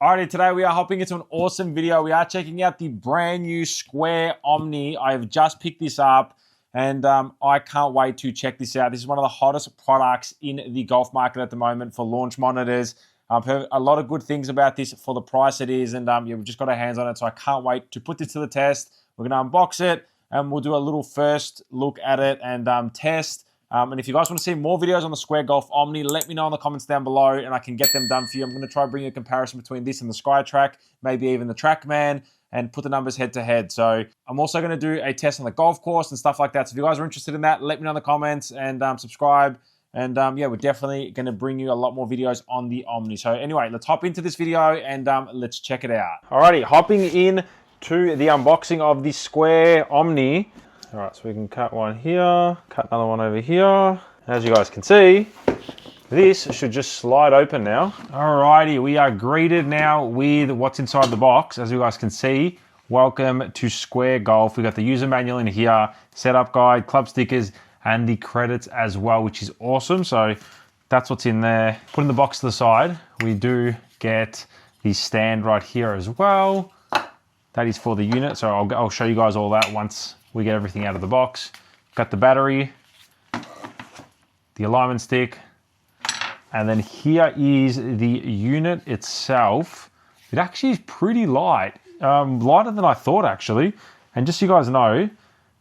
Alrighty, today we are hopping into an awesome video. We are checking out the brand new Square Omni. I've just picked this up and I can't wait to check this out. This is one of the hottest products in the golf market at the moment for launch monitors. I've heard a lot of good things about this for the price it is, and yeah, we've just got our hands on it, so I can't wait to put this to the test. We're going to unbox it and we'll do a little first look at it and test. And if you guys want to see more videos on the Square Golf Omni, let me know in the comments down below and I can get them done for you. I'm going to try and bring you a comparison between this and the SkyTrack, maybe even the TrackMan, and put the numbers head to head. So I'm also going to do a test on the golf course and stuff like that. So if you guys are interested in that, let me know in the comments and subscribe. And yeah, we're definitely going to bring you a lot more videos on the Omni. So anyway, let's hop into this video and let's check it out. Alrighty, hopping in to the unboxing of the Square Omni. All right, so we can cut one here, cut another one over here. As you guys can see, this should just slide open now. Alrighty, we are greeted now with what's inside the box. As you guys can see, welcome to Square Golf. We got the user manual in here, setup guide, club stickers, and the credits as well, which is awesome. So that's what's in there. Putting the box to the side, we do get the stand right here as well. That is for the unit, so I'll show you guys all that once we get everything out of the box. Got the battery, the alignment stick, and then here is the unit itself. It actually is pretty light, lighter than I thought actually. And just so you guys know,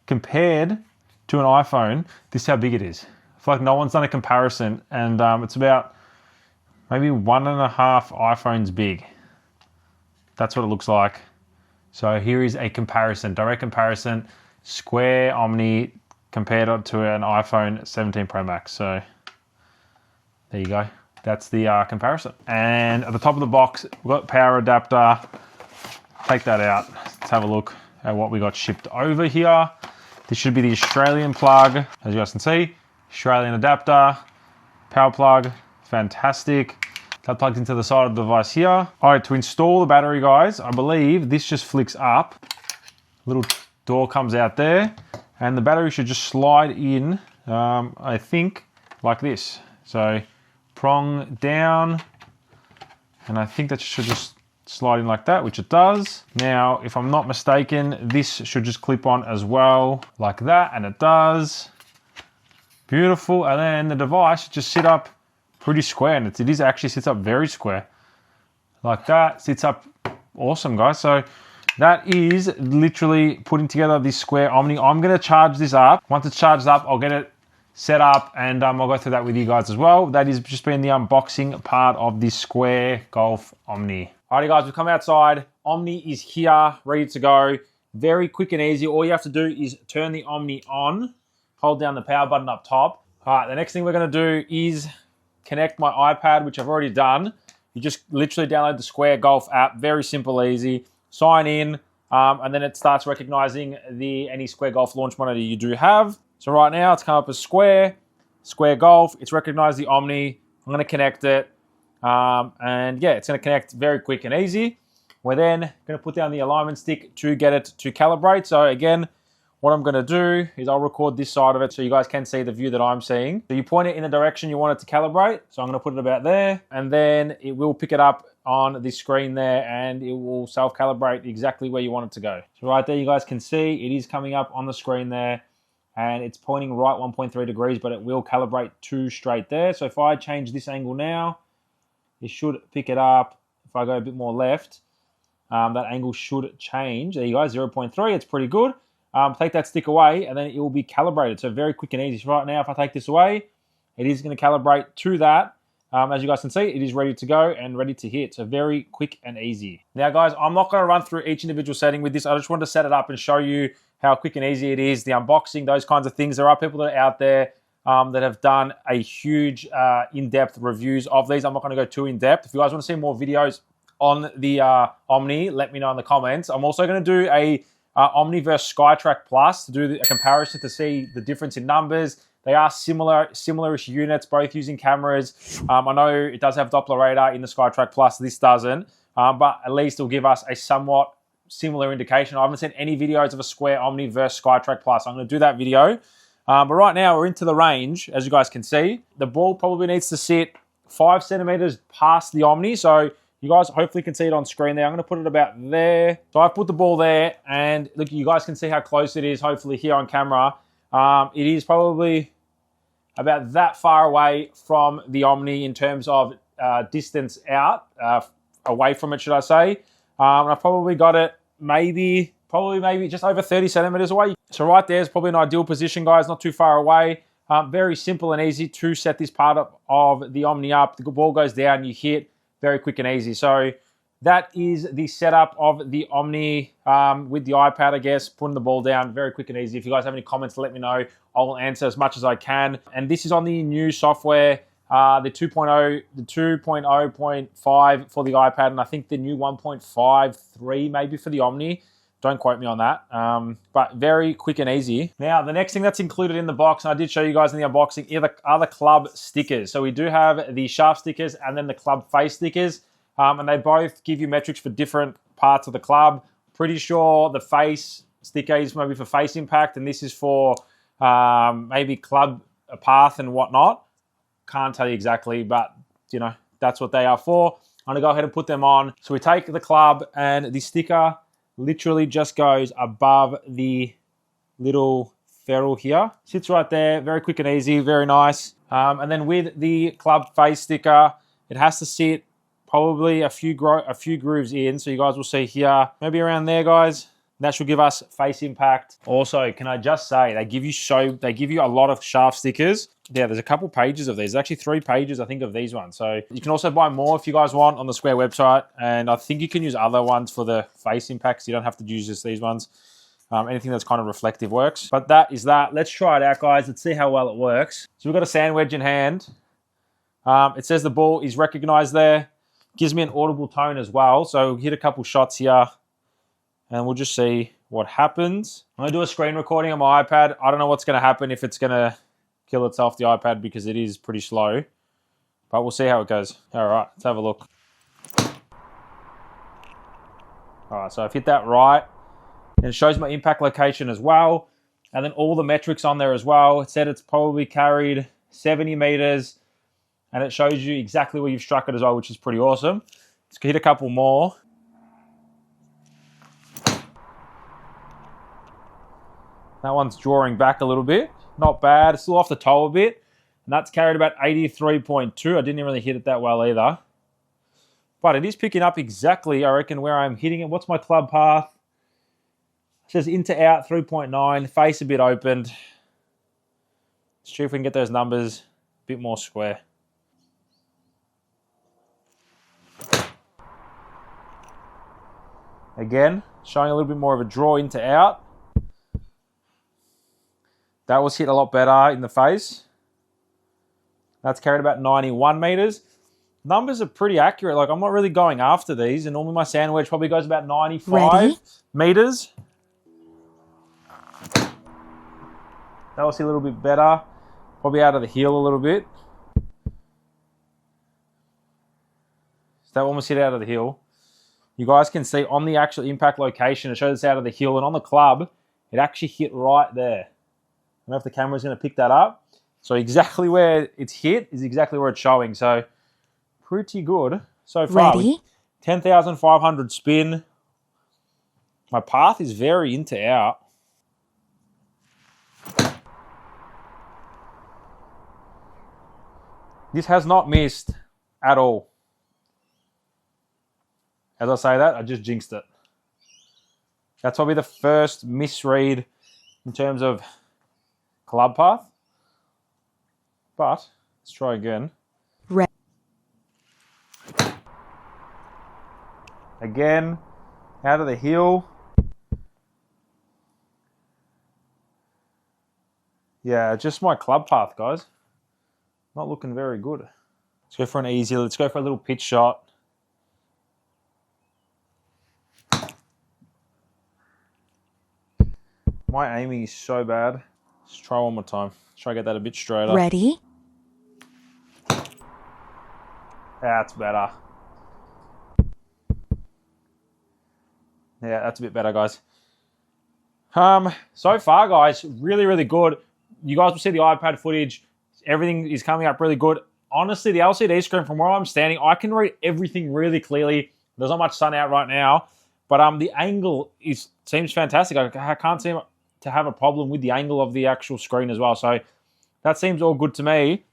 compared to an iPhone, this is how big it is. I feel like no one's done a comparison, and it's about maybe 1.5 iPhones big. That's what it looks like. So here is a comparison, direct comparison. Square Omni compared to an iPhone 17 Pro Max. So there you go. That's the comparison. And at the top of the box, we've got power adapter. Take that out. Let's have a look at what we got shipped over here. This should be the Australian plug. As you guys can see, Australian adapter, power plug, fantastic. That plugs into the side of the device here. All right, to install the battery, guys, I believe this just flicks up. Little door comes out there, and the battery should just slide in, I think, like this. So prong down, and I think that should just slide in like that, which it does. Now, if I'm not mistaken, this should just clip on as well, like that, and it does. Beautiful, and then the device should just sit up pretty square, and it actually sits up very square. Like that, sits up awesome, guys. So that is literally putting together this Square Omni. I'm going to charge this up. Once it's charged up, I'll get it set up and I'll go through that with you guys as well. That is just been the unboxing part of this Square Golf Omni. Alrighty guys, we've come outside. Omni is here, ready to go. Very quick and easy. All you have to do is turn the Omni on, hold down the power button up top. All right, the next thing we're going to do is connect my iPad, which I've already done. You just literally download the Square Golf app. Very simple, easy. Sign in, and then it starts recognizing any Square Golf launch monitor you do have. So right now it's come up as Square Golf. It's recognized the Omni. I'm going to connect it, and yeah, it's going to connect very quick and easy. We're then going to put down the alignment stick to get it to calibrate. So again, what I'm going to do is I'll record this side of it so you guys can see the view that I'm seeing. So you point it in the direction you want it to calibrate. So I'm going to put it about there, and then it will pick it up on the screen there and it will self-calibrate exactly where you want it to go. So right there you guys can see it is coming up on the screen there, and it's pointing right 1.3 degrees, but it will calibrate to straight there. So if I change this angle now, it should pick it up. If I go a bit more left, that angle should change. There you go, 0.3, it's pretty good. Take that stick away and then it will be calibrated. So very quick and easy. So right now, if I take this away, it is going to calibrate to that. As you guys can see, it is ready to go and ready to hit. So very quick and easy. Now guys, I'm not going to run through each individual setting with this. I just wanted to set it up and show you how quick and easy it is, the unboxing, those kinds of things. There are people that are out there that have done a huge in-depth reviews of these. I'm not going to go too in-depth. If you guys want to see more videos on the Omni, let me know in the comments. I'm also going to do a Omni versus SkyTrack Plus to do a comparison to see the difference in numbers. They are similar-ish units, both using cameras. I know it does have Doppler radar in the SkyTrack Plus. This doesn't, but at least it'll give us a somewhat similar indication. I haven't seen any videos of a Square Omni versus SkyTrack Plus. I'm going to do that video. But right now, we're into the range, as you guys can see. The ball probably needs to sit 5 centimeters past the Omni, so You guys hopefully can see it on screen there. I'm going to put it about there. So I put the ball there, and look, you guys can see how close it is, hopefully here on camera. It is probably about that far away from the Omni in terms of distance out, away from it, should I say. And I've probably got it maybe just over 30 centimeters away. So right there is probably an ideal position, guys, not too far away. Very simple and easy to set this part of the Omni up. The ball goes down, you hit, very quick and easy. So that is the setup of the Omni with the iPad, I guess, putting the ball down, very quick and easy. If you guys have any comments, let me know. I will answer as much as I can. And this is on the new software, the 2.0.5 for the iPad, and I think the new 1.53 maybe for the Omni. Don't quote me on that, but very quick and easy. Now, the next thing that's included in the box, and I did show you guys in the unboxing, are the club stickers. So we do have the shaft stickers and then the club face stickers, and they both give you metrics for different parts of the club. Pretty sure the face sticker is maybe for face impact, and this is for maybe club path and whatnot. Can't tell you exactly, but you know, that's what they are for. I'm gonna go ahead and put them on. So we take the club, and the sticker literally just goes above the little ferrule here. Sits right there, very quick and easy, very nice. And then with the club face sticker, it has to sit probably a few grooves in. So you guys will see here, maybe around there, guys. That should give us face impact. Also, can I just say, they give you a lot of shaft stickers. Yeah, there's a couple pages of these. There's actually 3 pages, I think, of these ones. So you can also buy more if you guys want on the Square website. And I think you can use other ones for the face impacts. You don't have to use just these ones. Anything that's kind of reflective works. But that is that. Let's try it out, guys. Let's see how well it works. So we've got a sand wedge in hand. It says the ball is recognized there. Gives me an audible tone as well. So hit a couple shots here, and we'll just see what happens. I'm going to do a screen recording on my iPad. I don't know what's going to happen, if it's going to kill itself, the iPad, because it is pretty slow. But we'll see how it goes. All right, let's have a look. All right, so I've hit that right. And it shows my impact location as well. And then all the metrics on there as well. It said it's probably carried 70 meters. And it shows you exactly where you've struck it as well, which is pretty awesome. Let's hit a couple more. That one's drawing back a little bit. Not bad. It's still off the toe a bit. And that's carried about 83.2. I didn't really hit it that well either. But it is picking up exactly, I reckon, where I'm hitting it. What's my club path? It says into out 3.9. Face a bit opened. Let's see if we can get those numbers a bit more square. Again, showing a little bit more of a draw into out. That was hit a lot better in the face. That's carried about 91 meters. Numbers are pretty accurate. Like, I'm not really going after these, and normally my sand wedge probably goes about 95 meters. That was a little bit better. Probably out of the heel a little bit. So that one was hit out of the heel. You guys can see on the actual impact location, it shows it's out of the heel, and on the club, it actually hit right there. I don't know if the camera's going to pick that up. So exactly where it's hit is exactly where it's showing. So pretty good so far. Ready? 10,500 spin. My path is very into out. This has not missed at all. As I say that, I just jinxed it. That's probably the first misread in terms of club path. But let's try again. Again, out of the heel. Yeah, just my club path, guys. Not looking very good. Let's go for an easy, let's go for a little pitch shot. My aiming is so bad. Let's try one more time. Let's try to get that a bit straighter. Ready? That's better. Yeah, that's a bit better, guys. So far, guys, really, really good. You guys will see the iPad footage. Everything is coming up really good. honestly, the LCD screen from where I'm standing, I can read everything really clearly. There's not much sun out right now, but the angle seems fantastic. I can't seem to have a problem with the angle of the actual screen as well. So that seems all good to me.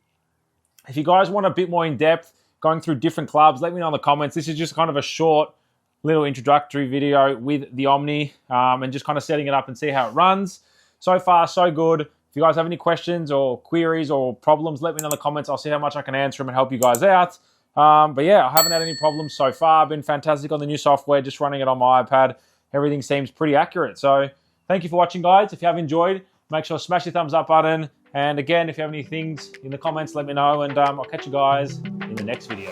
If you guys want a bit more in depth, going through different clubs, let me know in the comments. This is just kind of a short little introductory video with the Omni and just kind of setting it up and see how it runs. So far, so good. If you guys have any questions or queries or problems, let me know in the comments. I'll see how much I can answer them and help you guys out. But yeah, I haven't had any problems so far. Been fantastic on the new software, just running it on my iPad. Everything seems pretty accurate. So thank you for watching, guys. If you have enjoyed, make sure to smash the thumbs up button. And again, if you have any things in the comments, let me know. And I'll catch you guys in the next video.